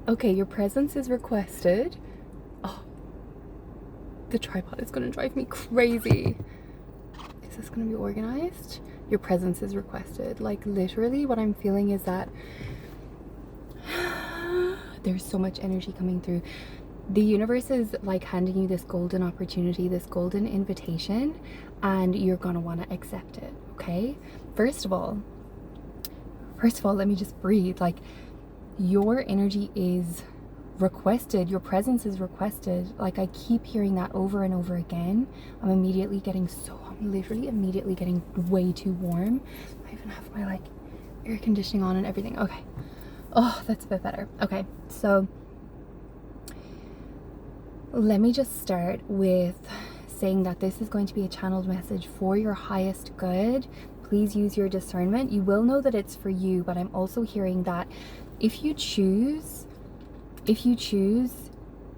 Okay, your presence is requested. Oh, the tripod is gonna drive me crazy. Is this gonna be organized? Your presence is requested. Like, literally what I'm feeling is that there's so much energy coming through. The universe is like handing you this golden opportunity, this golden invitation, and you're gonna want to accept it. Okay, first of all, let me just breathe. Like, your energy is requested, your presence is requested. Like, I keep hearing that over and over again. I'm literally immediately getting way too warm. I even have my like air conditioning on and everything. Okay, oh, that's a bit better. Okay, so let me just start with saying that this is going to be a channeled message for your highest good. Please use your discernment. You will know that it's for you, but I'm also hearing that if you choose,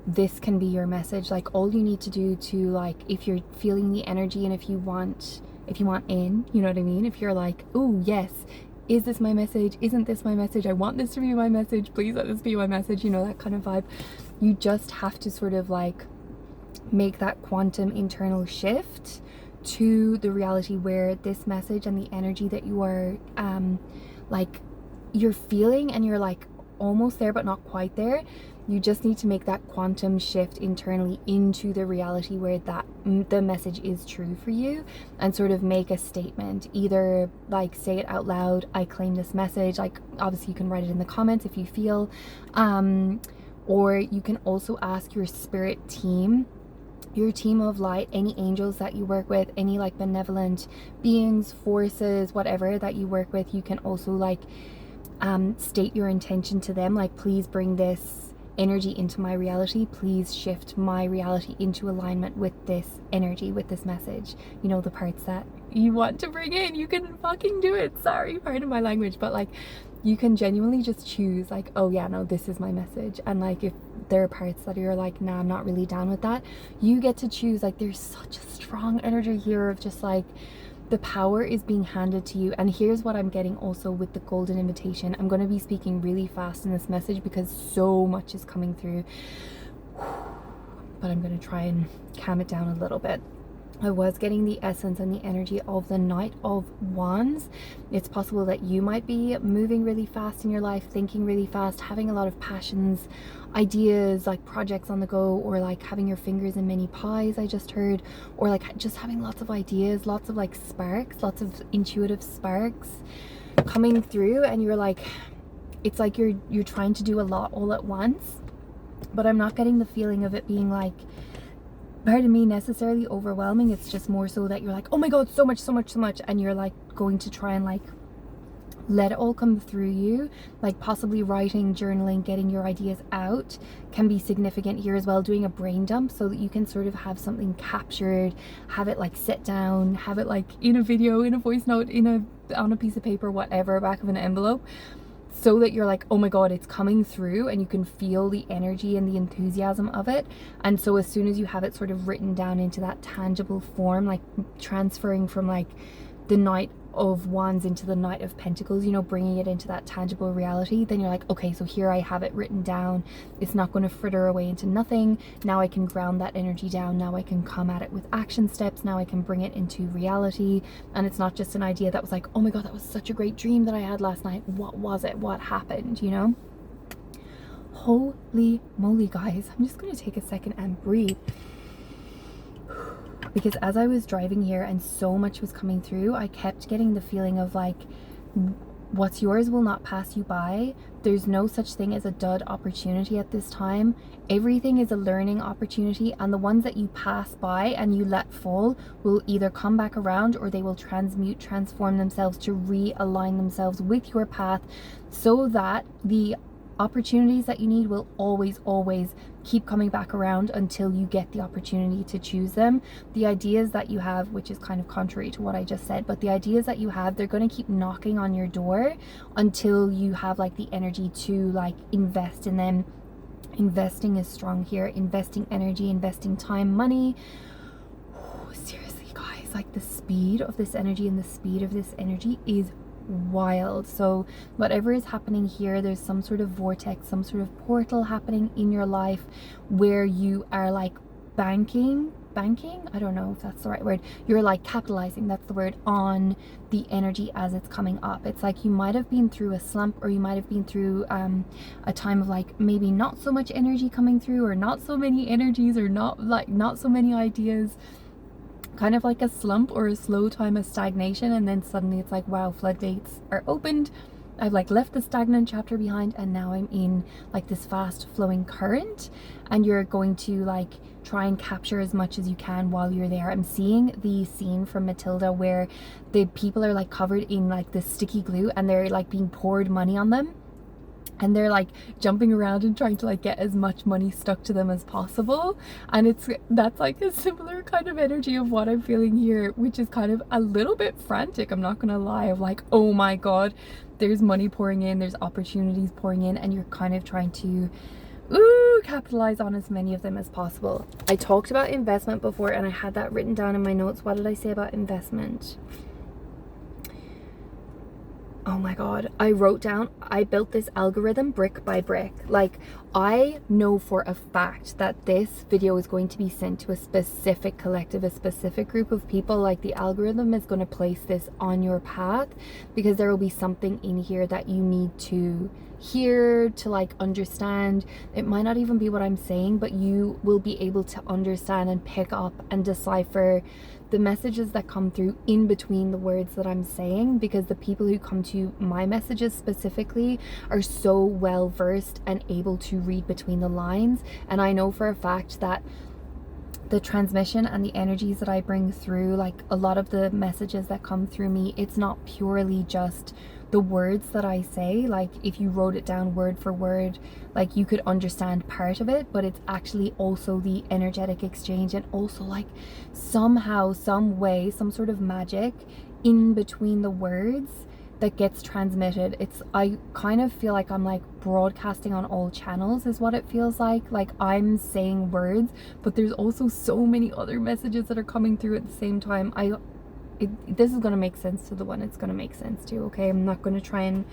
this can be your message. Like, all you need to do to, like, if you're feeling the energy and if you want in, you know what I mean? If you're like, oh yes, is this my message? Isn't this my message? I want this to be my message. Please let this be my message. You know, that kind of vibe. You just have to sort of like make that quantum internal shift to the reality where this message and the energy that you are like you're feeling and you're like almost there but not quite there. You just need to make that quantum shift internally into the reality where that the message is true for you, and sort of make a statement. Either like say it out loud, I claim this message. Like, obviously you can write it in the comments if you feel, or you can also ask your spirit team, your team of light, any angels that you work with, any like benevolent beings, forces, whatever that you work with. You can also like state your intention to them, like, please bring this energy into my reality, please shift my reality into alignment with this energy, with this message. You know, the parts that you want to bring in, you can fucking do it. Sorry, pardon my language, but like, you can genuinely just choose like, oh yeah, no, this is my message. And like, if there are parts that you're like, nah, I'm not really down with that, you get to choose. Like, there's such a strong energy here of just like, the power is being handed to you. And here's what I'm getting also with the golden invitation. I'm going to be speaking really fast in this message because so much is coming through, but I'm going to try and calm it down a little bit. I was getting the essence and the energy of the Knight of Wands. It's possible that you might be moving really fast in your life, thinking really fast, having a lot of passions, ideas, like projects on the go, or like having your fingers in many pies, I just heard, or like just having lots of ideas, lots of like sparks, lots of intuitive sparks coming through, and you're like, it's like you're trying to do a lot all at once. But I'm not getting the feeling of it being like, pardon me, necessarily overwhelming. It's just more so that you're like, oh my god, so much, and you're like going to try and like let it all come through you. Like, possibly writing, journaling, getting your ideas out can be significant here as well. Doing a brain dump so that you can sort of have something captured, have it like sit down, have it like in a video, in a voice note, on a piece of paper, whatever, back of an envelope, so that you're like, oh my god, it's coming through, and you can feel the energy and the enthusiasm of it. And so as soon as you have it sort of written down into that tangible form, like transferring from like the Knight of Wands into the Knight of Pentacles, you know, bringing it into that tangible reality, then you're like, okay, so here I have it written down. It's not going to fritter away into nothing. Now I can ground that energy down. Now I can come at it with action steps. Now I can bring it into reality. And it's not just an idea that was like, oh my god, that was such a great dream that I had last night. What was it? What happened? You know? Holy moly, guys. I'm just going to take a second and breathe. Because as I was driving here and so much was coming through, I kept getting the feeling of like, what's yours will not pass you by. There's no such thing as a dud opportunity at this time. Everything is a learning opportunity, and the ones that you pass by and you let fall will either come back around, or they will transform themselves to realign themselves with your path, so that the opportunities that you need will always keep coming back around until you get the opportunity to choose them. The ideas that you have, which is kind of contrary to what I just said, but the ideas that you have, they're going to keep knocking on your door until you have like the energy to like invest in them. Investing is strong here. Investing energy, investing time, money. Seriously, guys, like the speed of this energy and the speed of this energy is wild. So whatever is happening here, there's some sort of vortex, some sort of portal happening in your life where you are like banking, I don't know if that's the right word, you're like capitalizing, that's the word, on the energy as it's coming up. It's like you might have been through a slump, or you might have been through a time of like maybe not so much energy coming through, or not so many energies, or not so many ideas, kind of like a slump or a slow time of stagnation. And then suddenly it's like, wow, floodgates are opened. I've like left the stagnant chapter behind, and now I'm in like this fast flowing current, and you're going to like try and capture as much as you can while you're there. I'm seeing the scene from Matilda where the people are like covered in like this sticky glue, and they're like being poured money on them, and they're like jumping around and trying to like get as much money stuck to them as possible. And that's like a similar kind of energy of what I'm feeling here, which is kind of a little bit frantic, I'm not gonna lie, of like, oh my god, there's money pouring in, there's opportunities pouring in, and you're kind of trying to capitalize on as many of them as possible. I talked about investment before, and I had that written down in my notes. What did I say about investment? Oh my god, I wrote down, I built this algorithm brick by brick. Like, I know for a fact that this video is going to be sent to a specific collective, a specific group of people. Like, the algorithm is going to place this on your path, because there will be something in here that you need to hear, to like understand. It might not even be what I'm saying, but you will be able to understand and pick up and decipher the messages that come through in between the words that I'm saying, because the people who come to my messages specifically are so well versed and able to read between the lines. And I know for a fact that the transmission and the energies that I bring through, like a lot of the messages that come through me, it's not purely just the words that I say. Like, if you wrote it down word for word, like you could understand part of it, but it's actually also the energetic exchange, and also like somehow, some way, some sort of magic in between the words that gets transmitted. I kind of feel like I'm like broadcasting on all channels is what it feels like. Like, I'm saying words, but there's also so many other messages that are coming through at the same time. This is going to make sense to the one it's going to make sense to, okay? I'm not going to try and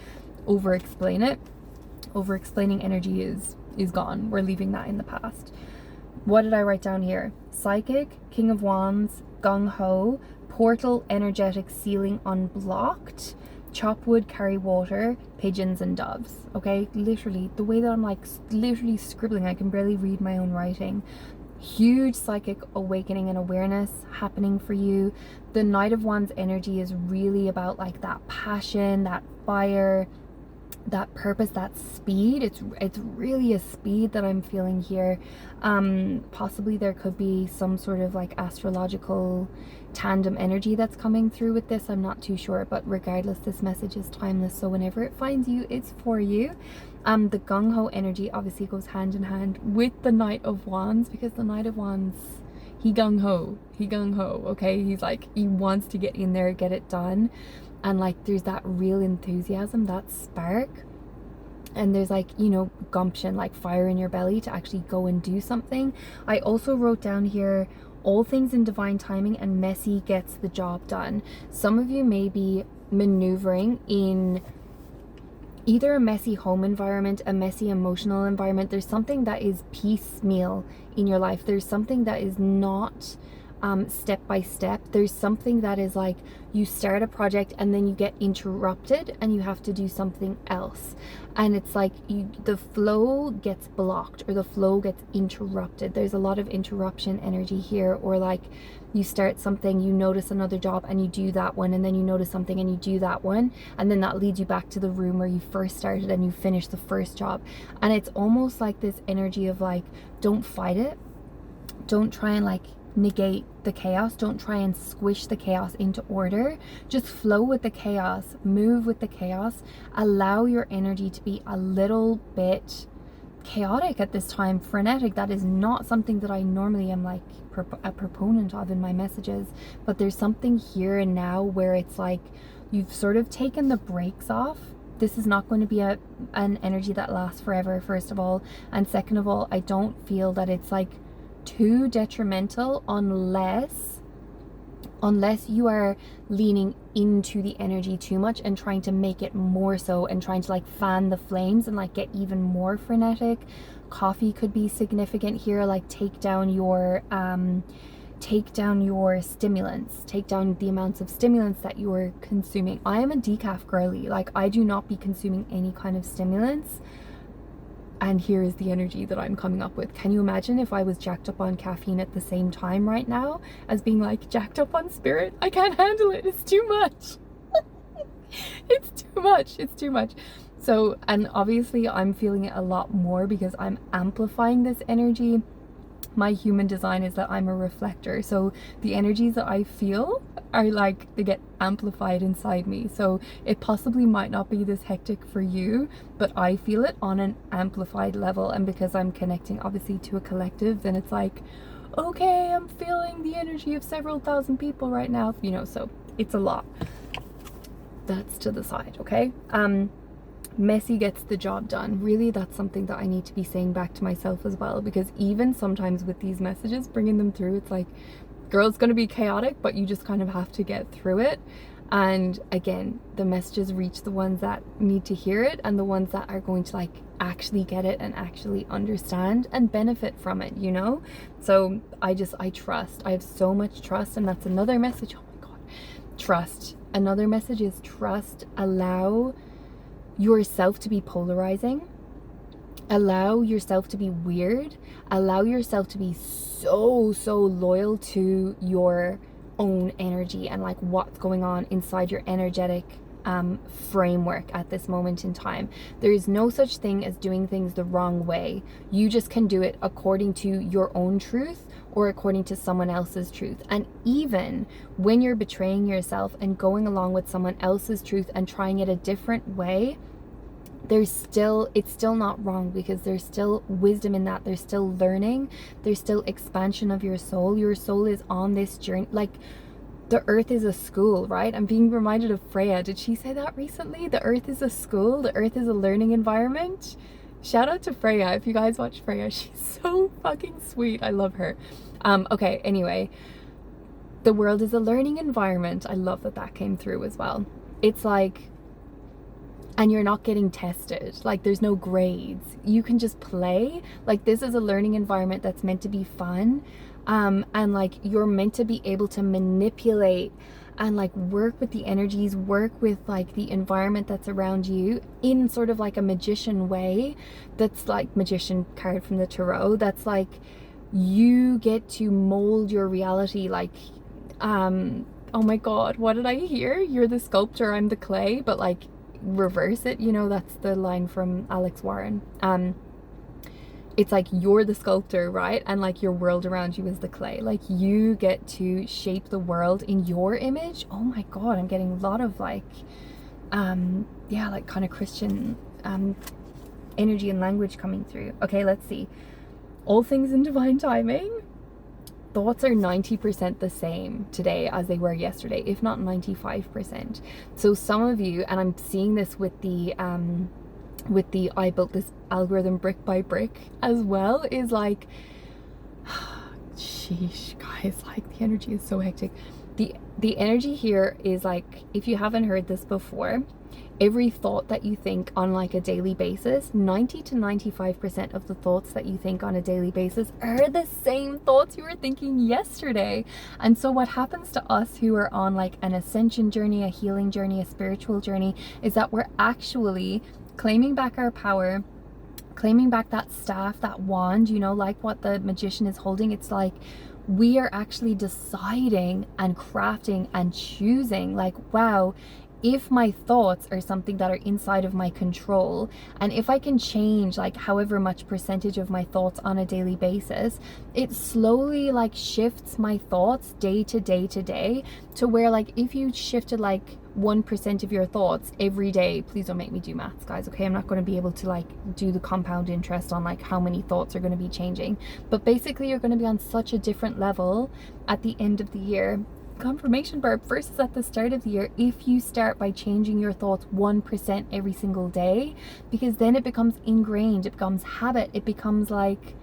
over explain it. Over explaining energy is gone. We're leaving that in the past. What did I write down here? Psychic, King of Wands, Gung Ho, Portal, Energetic, Ceiling Unblocked, Chop Wood, Carry Water, Pigeons and Doves. Okay, literally the way that I'm like literally scribbling, I can barely read my own writing. Huge psychic awakening and awareness happening for you. The Knight of Wands energy is really about like that passion, that fire, that purpose, that speed. It's really a speed that I'm feeling here. Possibly there could be some sort of like astrological tandem energy that's coming through with this. I'm not too sure, but regardless, this message is timeless, so whenever it finds you, it's for you. The Gung Ho energy obviously goes hand in hand with the Knight of Wands, because the Knight of Wands, he gung ho, okay? He's like, he wants to get in there, get it done, and like there's that real enthusiasm, that spark, and there's like, you know, gumption, like fire in your belly to actually go and do something. I also wrote down here, all things in divine timing, and messy gets the job done. Some of you may be maneuvering in either a messy home environment, a messy emotional environment. There's something that is piecemeal in your life. There's something that is not step by step. There's something that is like, you start a project and then you get interrupted and you have to do something else, and it's like the flow gets blocked, or the flow gets interrupted. There's a lot of interruption energy here. Or like, you start something, you notice another job and you do that one, and then you notice something and you do that one, and then that leads you back to the room where you first started and you finish the first job. And it's almost like this energy of like, don't fight it, don't try and like negate the chaos, don't try and squish the chaos into order, just flow with the chaos, move with the chaos, allow your energy to be a little bit chaotic at this time, frenetic. That is not something that I normally am like a proponent of in my messages, but there's something here and now where it's like you've sort of taken the brakes off. This is not going to be an energy that lasts forever, first of all, and second of all, I don't feel that it's like too detrimental unless you are leaning into the energy too much and trying to make it more so, and trying to like fan the flames and like get even more frenetic. Coffee could be significant here, like take down your stimulants, take down the amounts of stimulants that you're consuming. I am a decaf girly, like I do not be consuming any kind of stimulants. And here is the energy that I'm coming up with. Can you imagine if I was jacked up on caffeine at the same time right now as being like jacked up on spirit? I can't handle it. It's too much. It's too much. It's too much. So, and obviously I'm feeling it a lot more because I'm amplifying this energy. My human design is that I'm a reflector, so the energies that I feel are like, they get amplified inside me. So it possibly might not be this hectic for you, but I feel it on an amplified level. And because I'm connecting obviously to a collective, then it's like, okay, I'm feeling the energy of several thousand people right now, you know, so it's a lot. That's to the side, okay? Messy gets the job done. Really, that's something that I need to be saying back to myself as well, because even sometimes with these messages, bringing them through, it's like, girl, it's going to be chaotic, but you just kind of have to get through it. And again, the messages reach the ones that need to hear it, and the ones that are going to like actually get it and actually understand and benefit from it, you know? So I trust. I have so much trust, and that's another message. Oh my God, trust. Another message is trust. Allow yourself to be polarizing, allow yourself to be weird, allow yourself to be so loyal to your own energy and like what's going on inside your energetic framework at this moment in time. There is no such thing as doing things the wrong way. You just can do it according to your own truth or according to someone else's truth. And even when you're betraying yourself and going along with someone else's truth and trying it a different way, it's still not wrong, because there's still wisdom in that. There's still learning, there's still expansion of your soul. Your soul is on this journey. Like, the earth is a school, right? I'm being reminded of Freya. Did she say that recently? The earth is a school, the earth is a learning environment. Shout out to Freya. If you guys watch Freya, she's so fucking sweet. I love her. Okay, anyway, the world is a learning environment. I love that came through as well. It's like, and you're not getting tested. Like, there's no grades. You can just play. Like, this is a learning environment that's meant to be fun. And like, you're meant to be able to manipulate and like work with the energies, work with like the environment that's around you in sort of like a magician way. That's like magician card from the tarot. That's like, you get to mold your reality. Like, oh my God, what did I hear? You're the sculptor, I'm the clay, but like reverse it, you know, that's the line from Alex Warren. It's like, you're the sculptor, right? And like, your world around you is the clay. Like, you get to shape the world in your image. Oh my God, I'm getting a lot of like, yeah, like kind of Christian energy and language coming through. Okay, let's see. All things in divine timing. Thoughts are 90% the same today as they were yesterday, if not 95%. So some of you, and I'm seeing this with the I built this algorithm brick by brick as well, is like, sheesh, guys, like the energy is so hectic. The energy here is like, if you haven't heard this before, every thought that you think on like a daily basis, 90 to 95% of the thoughts that you think on a daily basis are the same thoughts you were thinking yesterday. And so what happens to us who are on like an ascension journey, a healing journey, a spiritual journey, is that we're actually claiming back our power, claiming back that staff, that wand, you know, like what the magician is holding. It's like, we are actually deciding and crafting and choosing, like, wow, if my thoughts are something that are inside of my control, and if I can change like however much percentage of my thoughts on a daily basis, it slowly like shifts my thoughts day to day to day, to where like, if you shifted like 1% of your thoughts every day, please don't make me do maths, guys, okay? I'm not going to be able to like do the compound interest on like how many thoughts are going to be changing, but basically you're going to be on such a different level at the end of the year. Confirmation burp versus at the start of the year, if you start by changing your thoughts 1% every single day, because then it becomes ingrained, it becomes habit, it becomes like,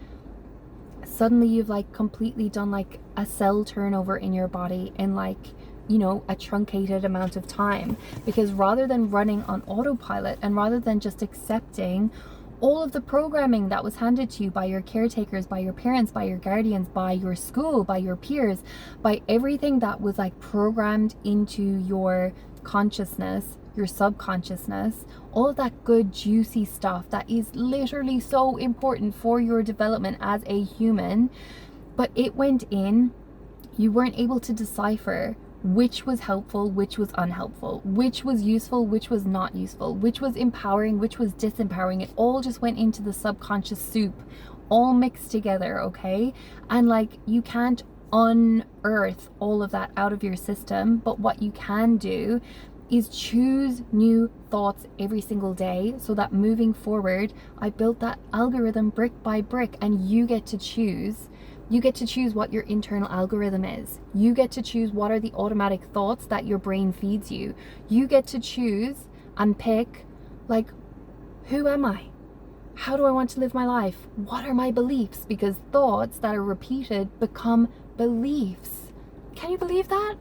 suddenly you've like completely done like a cell turnover in your body in like you know, a truncated amount of time. Because rather than running on autopilot, and rather than just accepting all of the programming that was handed to you by your caretakers, by your parents, by your guardians, by your school, by your peers, by everything that was like programmed into your consciousness, your subconsciousness, all of that good juicy stuff that is literally so important for your development as a human, but it went in, you weren't able to decipher which was helpful, which was unhelpful, which was useful, which was not useful, which was empowering, which was disempowering. It all just went into the subconscious soup, all mixed together, okay? And like, you can't unearth all of that out of your system, but what you can do is choose new thoughts every single day, so that moving forward, I built that algorithm brick by brick, and you get to choose. You get to choose what your internal algorithm is. You get to choose what are the automatic thoughts that your brain feeds you. You get to choose and pick, like, who am I? How do I want to live my life? What are my beliefs? Because thoughts that are repeated become beliefs. Can you believe that?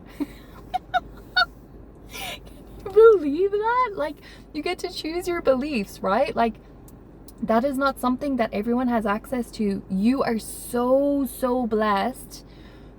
Can you believe that? Like, you get to choose your beliefs, right? Like, that is not something that everyone has access to. You are so blessed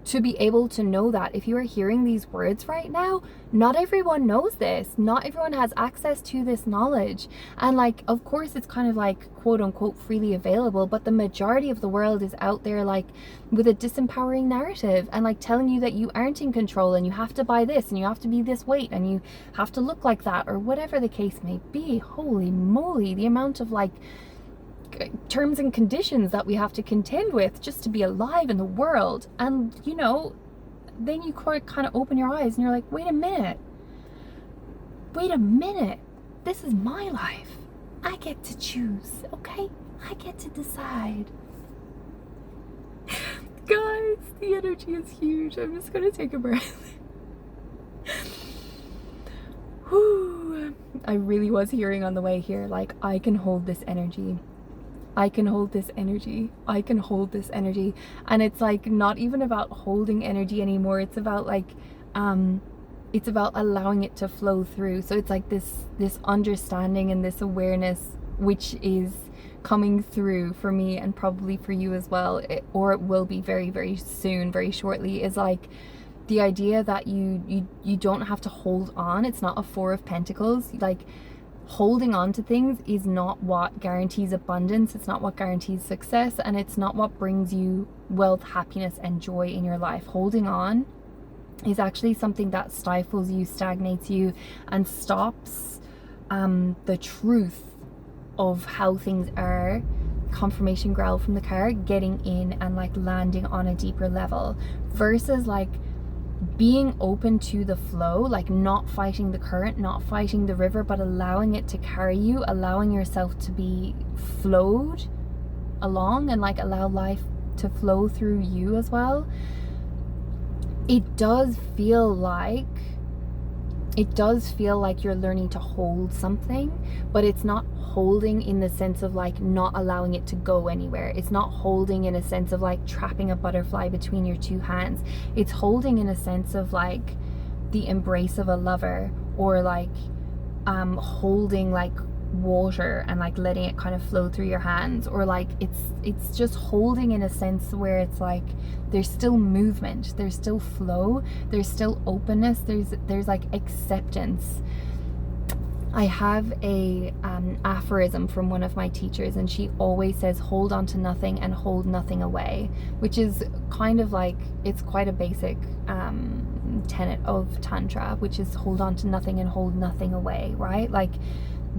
to be able to know that. If you are hearing these words right now, not everyone knows this. Not everyone has access to this knowledge. And like, of course, it's kind of like quote unquote freely available, but the majority of the world is out there like with a disempowering narrative and like telling you that you aren't in control and you have to buy this and you have to be this weight and you have to look like that, or whatever the case may be. Holy moly, the amount of like terms and conditions that we have to contend with just to be alive in the world. And you know, then you kind of open your eyes and you're like, wait a minute, this is my life. I get to choose, okay? I get to decide. Guys, the energy is huge. I'm just gonna take a breath. Whew. I really was hearing on the way here, like, I can hold this energy. I can hold this energy. I can hold this energy. And it's like not even about holding energy anymore. It's about like, it's about allowing it to flow through. So it's like this understanding and this awareness, which is coming through for me and probably for you as well, or it will be very, very soon, very shortly, is like the idea that you don't have to hold on. It's not a Four of Pentacles. Like, holding on to things is not what guarantees abundance. It's not what guarantees success, and it's not what brings you wealth, happiness, and joy in your life. Holding on is actually something that stifles you, stagnates you, and stops the truth of how things are, confirmation growl from the card, getting in and like landing on a deeper level, versus like being open to the flow, like not fighting the current, not fighting the river, but allowing it to carry you, allowing yourself to be flowed along and like allow life to flow through you as well. It does feel like you're learning to hold something, but it's not holding in the sense of like not allowing it to go anywhere. It's not holding in a sense of like trapping a butterfly between your two hands. It's holding in a sense of like the embrace of a lover, or like holding like water and like letting it kind of flow through your hands, or like it's just holding in a sense where it's like there's still movement, there's still flow, there's still openness, there's like acceptance. I have a aphorism from one of my teachers, and she always says hold on to nothing and hold nothing away, which is kind of like, it's quite a basic tenet of Tantra, which is hold on to nothing and hold nothing away, right? Like,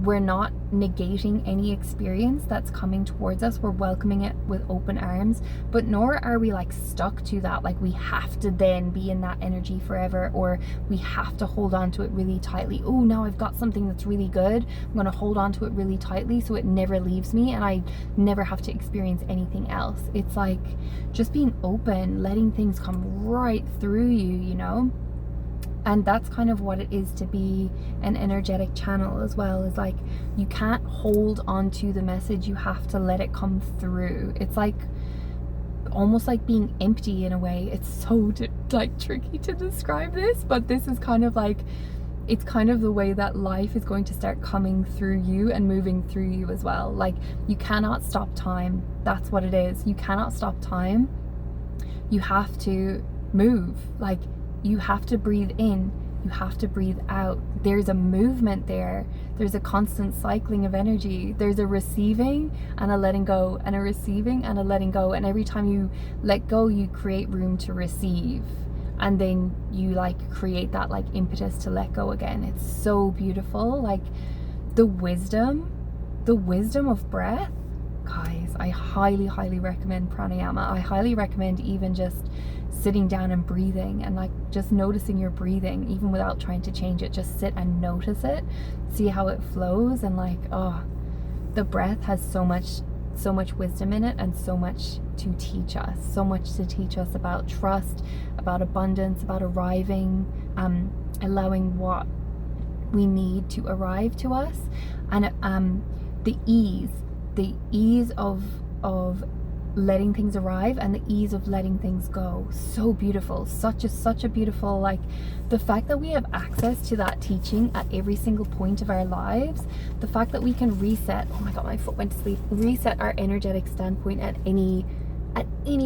we're not negating any experience that's coming towards us. We're welcoming it with open arms, but nor are we like stuck to that. Like, we have to then be in that energy forever, or we have to hold on to it really tightly. Oh, now I've got something that's really good, I'm going to hold on to it really tightly so it never leaves me and I never have to experience anything else. It's like just being open, letting things come right through you, you know? And that's kind of what it is to be an energetic channel as well, is like, you can't hold on to the message, you have to let it come through. It's like almost like being empty in a way. It's so like tricky to describe this, but this is kind of like, it's kind of the way that life is going to start coming through you and moving through you as well. Like, you cannot stop time. That's what it is. You cannot stop time. You have to move. Like, you have to breathe in. You have to breathe out. There's a movement there. There's a constant cycling of energy. There's a receiving and a letting go, and a receiving and a letting go. And every time you let go, you create room to receive. And then you like create that like impetus to let go again. It's so beautiful. Like, the wisdom of breath. Guys, I highly recommend pranayama. I highly recommend even just sitting down and breathing, and like just noticing your breathing, even without trying to change it. Just sit and notice it, see how it flows. And like, oh, the breath has so much wisdom in it, and so much to teach us about trust, about abundance, about arriving, allowing what we need to arrive to us, and the ease of letting things arrive, and the ease of letting things go. So beautiful. Such a beautiful, like, the fact that we have access to that teaching at every single point of our lives, the fact that we can reset, oh my god, my foot went to sleep, reset our energetic standpoint at any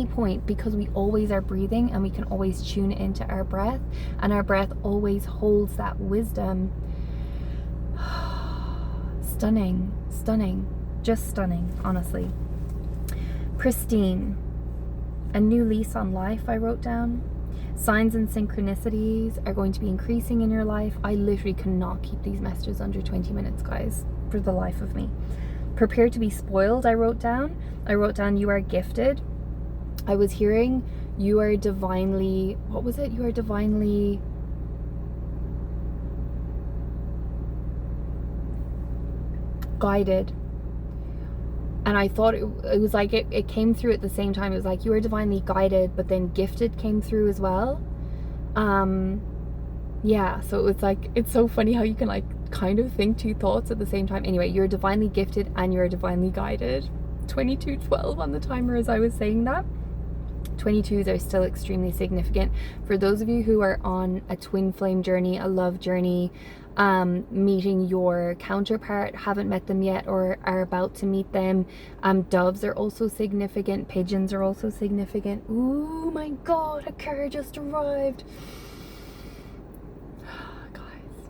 point, because we always are breathing, and we can always tune into our breath, and our breath always holds that wisdom. Stunning, just stunning, honestly. Pristine. A new lease on life, I wrote down. Signs and synchronicities are going to be increasing in your life. I literally cannot keep these messages under 20 minutes, guys, for the life of me. Prepare to be spoiled, I wrote down. You are gifted. I was hearing you are divinely, what was it? You are divinely guided. And I thought it was like it came through at the same time. It was like you are divinely guided, but then gifted came through as well. Yeah, so it was like, it's so funny how you can like kind of think two thoughts at the same time. Anyway, you're divinely gifted and you're divinely guided. 2212 on the timer as I was saying that. 22s are still extremely significant. For those of you who are on a twin flame journey, a love journey, meeting your counterpart, haven't met them yet or are about to meet them, doves are also significant, pigeons are also significant. Ooh my god, a car just arrived. Guys.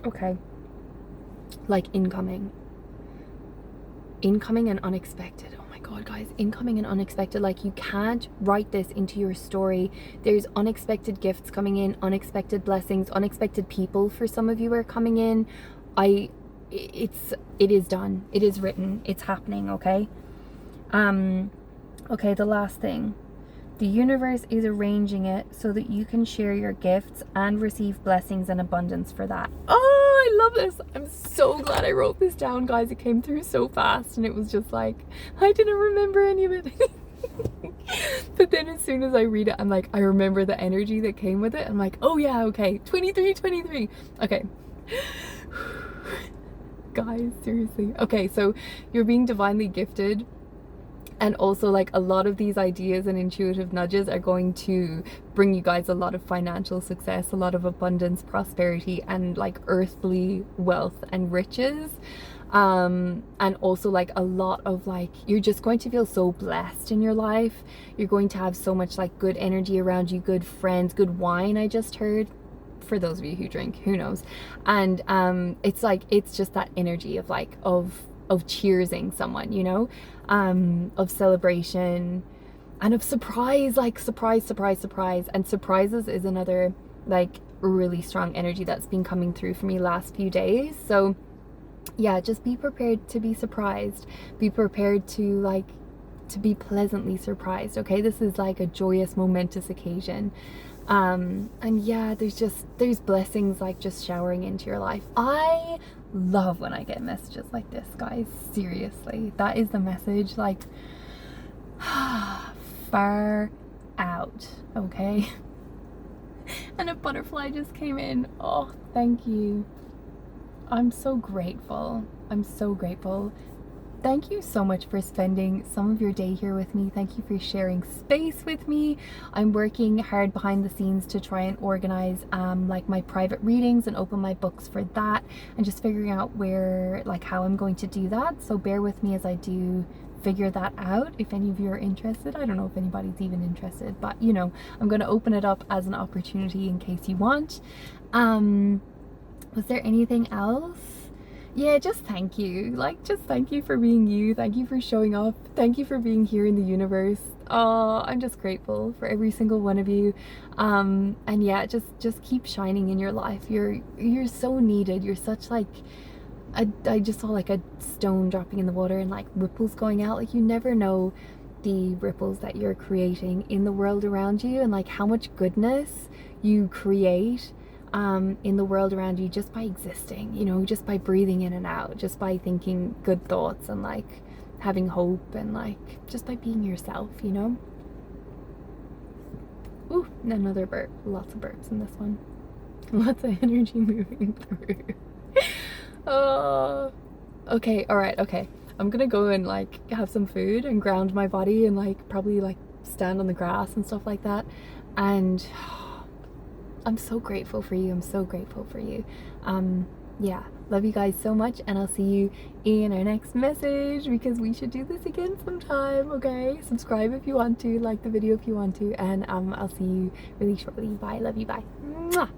Okay. Like incoming and unexpected. Oh my god, guys, incoming and unexpected. Like, you can't write this into your story. There's unexpected gifts coming in, unexpected blessings, unexpected people for some of you are coming in. It is done. It is written. It's happening, okay? Okay, the last thing. The universe is arranging it so that you can share your gifts and receive blessings and abundance for that. Oh, I love this. I'm so glad I wrote this down, guys. It came through so fast and it was just like, I didn't remember any of it. But then as soon as I read it, I'm like, I remember the energy that came with it. I'm like, oh yeah, okay, 23. Okay. Guys, seriously. Okay, so you're being divinely gifted. And also, like, a lot of these ideas and intuitive nudges are going to bring you guys a lot of financial success, a lot of abundance, prosperity, and like earthly wealth and riches. And also like a lot of like, you're just going to feel so blessed in your life. You're going to have so much like good energy around you, good friends, good wine, I just heard. For those of you who drink, who knows? And it's like, it's just that energy of like, of cheersing someone, you know, of celebration and of surprise, like surprise. And surprises is another like really strong energy that's been coming through for me last few days. So yeah, just be prepared to be surprised. Be prepared to like, to be pleasantly surprised, okay? This is like a joyous, momentous occasion. And yeah, there's blessings like just showering into your life. I love when I get messages like this, guys. Seriously, that is the message, like far out, okay? And a butterfly just came in. Oh, thank you. I'm so grateful. thank you so much for spending some of your day here with me. Thank you for sharing space with me. I'm working hard behind the scenes to try and organize like my private readings and open my books for that, and just figuring out where, like, how I'm going to do that. So bear with me as I do figure that out. If any of you are interested, I don't know if anybody's even interested, but you know, I'm going to open it up as an opportunity in case you want. Was there anything else? Yeah, just thank you. Like, just thank you for being you. Thank you for showing up. Thank you for being here in the universe. Oh, I'm just grateful for every single one of you. And yeah, just keep shining in your life. You're so needed. You're such like, I just saw like a stone dropping in the water and like ripples going out. Like, you never know the ripples that you're creating in the world around you, and like how much goodness you create in the world around you just by existing, you know, just by breathing in and out, just by thinking good thoughts and like having hope, and like just by being yourself, you know. Ooh, another burp. Lots of burps in this one. Lots of energy moving through. Oh, okay, all right, okay. I'm gonna go and like have some food and ground my body and like probably like stand on the grass and stuff like that. And I'm so grateful for you. I'm so grateful for you. Yeah, love you guys so much, and I'll see you in our next message, because we should do this again sometime, okay? Subscribe if you want to, like the video if you want to, and I'll see you really shortly. Bye, love you, bye. Mwah!